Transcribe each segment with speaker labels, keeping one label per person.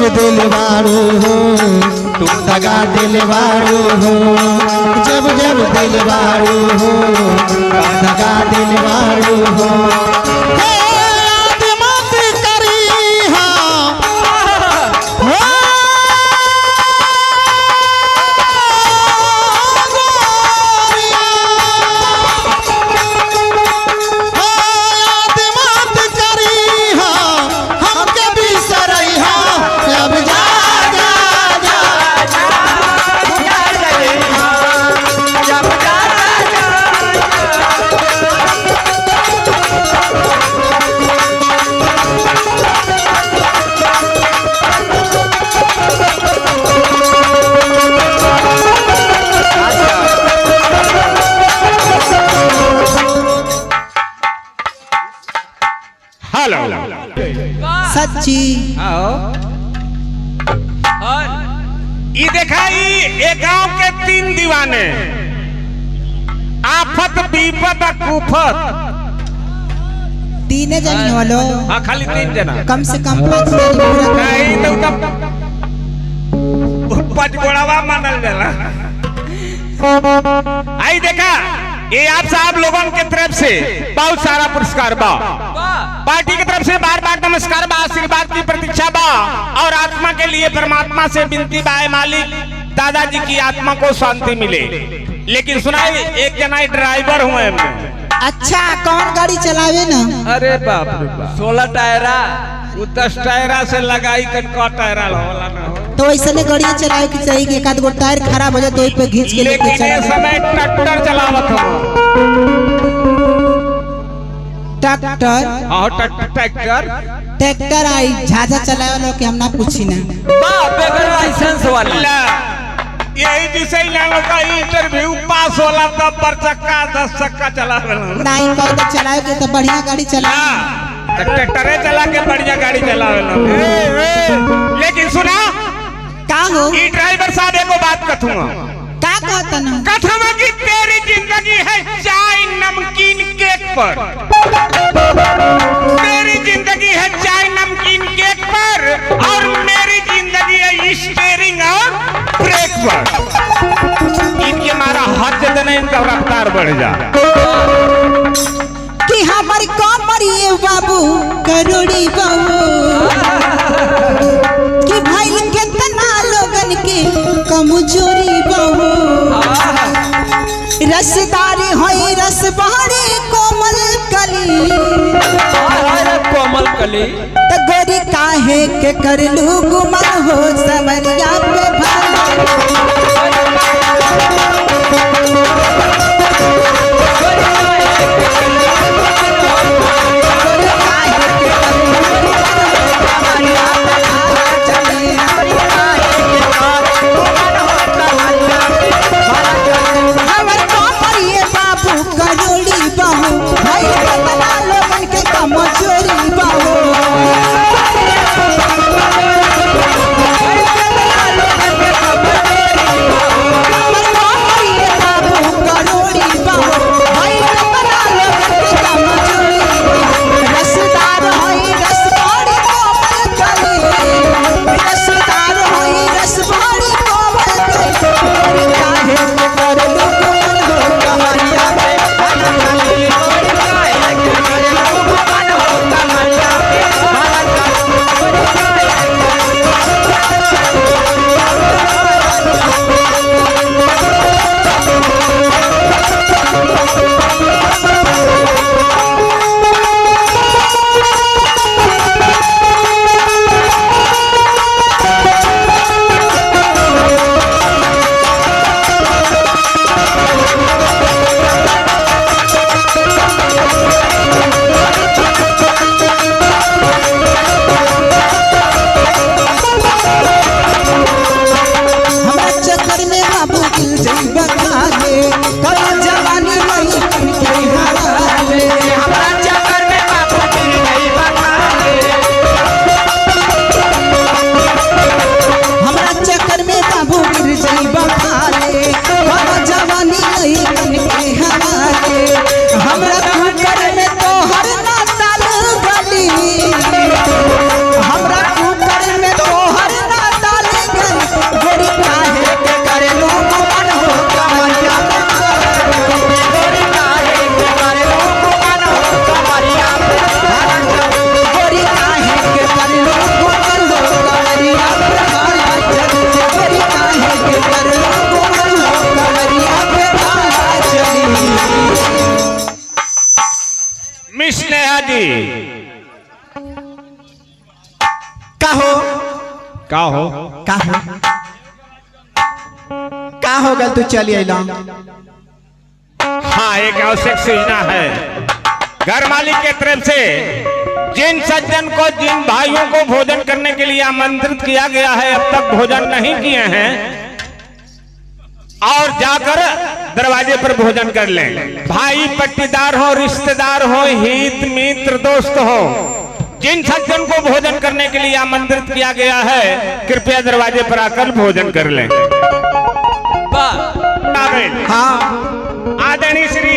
Speaker 1: जब दिलवारू हो तुम दगा दिलवारू हो, जब जब दिलवारू हो दगा दिलवारू हो।
Speaker 2: सच्ची
Speaker 3: ये देखा ये गांव के 3 दीवाने आफत विपत कुफत
Speaker 2: 3 जन वालो।
Speaker 3: हाँ खाली 3 जना
Speaker 2: कम से कम 5 जन
Speaker 3: नहीं तो 5 गोड़ावा मानल जाला। आई देखा ये आप साहब लोगों के तरफ से बहुत सारा पुरस्कार बा, पार्टी की तरफ से बार बार नमस्कार बा, आशीर्वाद की प्रतीक्षा बा और आत्मा के लिए परमात्मा से विनती बा मालिक दादाजी की आत्मा को शांति मिले। लेकिन सुनाई एक जना ड्राइवर हुए मैं।
Speaker 2: अच्छा कौन गाड़ी चलावे ना?
Speaker 3: अरे बाप रे बाप 16 टायरा 10 टायरा से लगाई कटका टायरा होला ना
Speaker 2: तो ऐसे गाड़ी चलावे की चाहिए कि एक आध गो टायर खराब हो जाए तो पे खींच के लेके चले।
Speaker 3: लेकिन समय ट्रैक्टर चलावत हो।
Speaker 2: ट्रैक्टर
Speaker 3: हां ट्रैक्टर
Speaker 2: ट्रैक्टर आई झाझा चलावे वाला के हम ना पूछी ना
Speaker 3: बाप बगैर लाइसेंस वाला यही विषय लोगों का इंटरव्यू पास होला तब पर चक्का 10 चक्का चलावे
Speaker 2: नहीं कोई तो चलावे के तो बढ़िया गाड़ी चला
Speaker 3: ट्रैक्टरे चला के बढ़िया गाड़ी चलावे लेकिन सुना
Speaker 2: का हो
Speaker 3: ये ड्राइवर साहब एको बात कथूंगा
Speaker 2: का कहता ना
Speaker 3: कथूंगा कि तेरी जिंदगी है चाय नमकीन केक पर, तेरी जिंदगी है चाय नमकीन केक पर और मेरी जिंदगी है स्टीयरिंग और ब्रेक पर। इनके मारा हाथ जितने इनका रफ्तार बढ़ जा
Speaker 2: कि हमारी कमर ये बाबू करोड़ी बाबू कि भाई कितना लोगन के कमजोरी बाबू रसदारी होई रस बहरी कोमल कली
Speaker 3: कोमल कली
Speaker 2: तो गोरी काहे के कर लू गुमान हो समरिया पे
Speaker 3: मिस नेहा जी
Speaker 2: का हो
Speaker 3: का हो
Speaker 2: का हो का हो गल तू चली अला
Speaker 3: हाँ एक आवश्यक सूचना है घर मालिक के तरफ से जिन सज्जन को जिन भाइयों को भोजन करने के लिए आमंत्रित किया गया है अब तक भोजन नहीं किए हैं और जाकर दरवाजे पर भोजन कर लें भाई पट्टीदार हो रिश्तेदार हो हित मित्र दोस्त हो जिन सज्जन को भोजन करने के लिए आमंत्रित किया गया है कृपया दरवाजे पर आकर भोजन कर लें
Speaker 2: हाँ
Speaker 3: आदरणीय श्री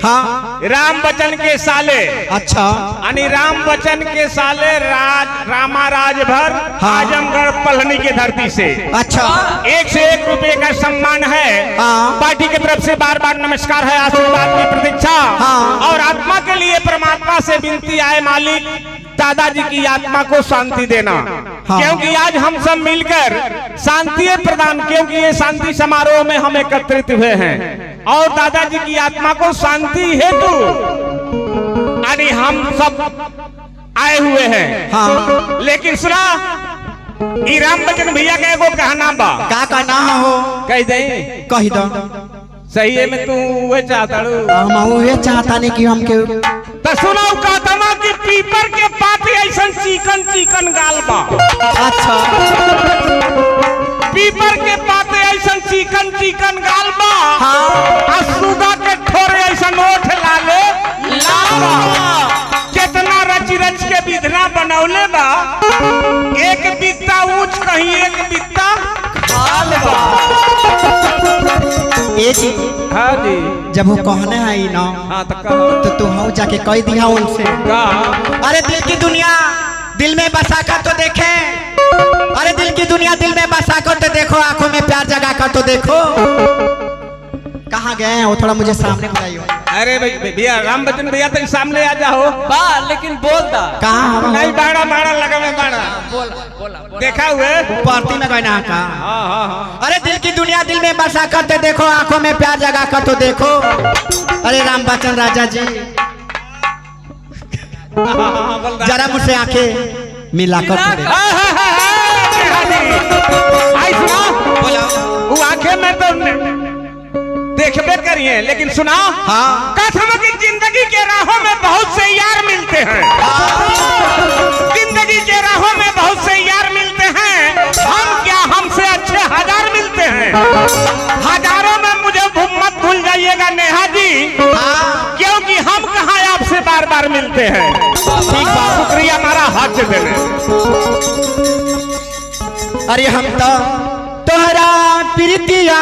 Speaker 2: हाँ
Speaker 3: राम बच्चन के साले
Speaker 2: अच्छा
Speaker 3: यानी राम बच्चन के साले रामा राजभर आजमगढ़ पलनी की धरती से
Speaker 2: अच्छा
Speaker 3: 101 रुपए का सम्मान है
Speaker 2: हाँ।
Speaker 3: पार्टी की तरफ से बार बार नमस्कार है आशीर्वाद की प्रतीक्षा
Speaker 2: हाँ।
Speaker 3: और आत्मा के लिए परमात्मा से विनती आए मालिक दादाजी की आत्मा को शांति देना
Speaker 2: हाँ।
Speaker 3: क्योंकि आज हम सब मिलकर शांति प्रदान क्योंकि ये शांति समारोह में हम एकत्रित हुए हैं और दादाजी की आत्मा को शांति हेतु यानी हम सब आए हुए हैं
Speaker 2: हाँ।
Speaker 3: लेकिन सुना ई राम बच्चन भैया का एगो कहना बा
Speaker 2: का ना हो
Speaker 3: कह दे
Speaker 2: कही दो
Speaker 3: सही है मैं तू वो चाहता
Speaker 2: हम ये चाहता नहीं कि हम के
Speaker 3: तो सुनाओ कहता कि पीपर के पाती ऐसा चिकन चिकन गाल बा
Speaker 2: अच्छा
Speaker 3: पीपर के पाते ऐसा चिकन चिकन गाल बा
Speaker 2: हाँ।
Speaker 3: आ सुगा के ठोरे ऐसा ओठ लाले लाल बा कितना रच रच के विधना बनौले बा एक बित्ता ऊंच कहीं एक बित्ता खाल बा
Speaker 2: ए जी
Speaker 3: हाँ जी
Speaker 2: जब वो कहने आई ना
Speaker 3: हाँ तो कहो
Speaker 2: तो तू हो जाके कह दिया उनसे अरे दिल की दुनिया दिल में बसा कर तो देखे अरे दिल की दुनिया दिल में बसा कर तो देखो आंखों में प्यार जगा कर तो देखो कहाँ गए हैं वो थोड़ा मुझे सामने बुलाइए
Speaker 3: अरे भैया राम बच्चन भैया तो सामने आ जाओ
Speaker 4: बा लेकिन बोलता
Speaker 2: कहाँ हम
Speaker 3: नहीं बाड़ा बाड़ा लगा में बाड़ा
Speaker 4: बोला
Speaker 3: देखा हुए
Speaker 2: पार्टी में गए ना कहा
Speaker 3: हाँ हाँ
Speaker 2: अरे दिल की दुनिया दिल में बसा कर तो देखो आंखों में प्यार जगा कर तो देखो अरे राम बच्चन राजा जी जरा मुझसे आंखें मिला कर तो देखो।
Speaker 3: आई सुना
Speaker 2: बोला
Speaker 3: वो आंखें में तो देखबे करिए लेकिन सुना
Speaker 2: हाँ।
Speaker 3: कथम की जिंदगी के राहों में बहुत से यार मिलते हैं जिंदगी के राहों में बहुत से यार मिलते हैं हम क्या हमसे अच्छे हजार मिलते हैं हजारों में मुझे मत भूल जाइएगा नेहा जी क्योंकि हम कहाँ आपसे बार बार मिलते हैं ठीक बात शुक्रिया हमारा हाथ से देने
Speaker 2: अरे हम तो तोहरा प्रीतिया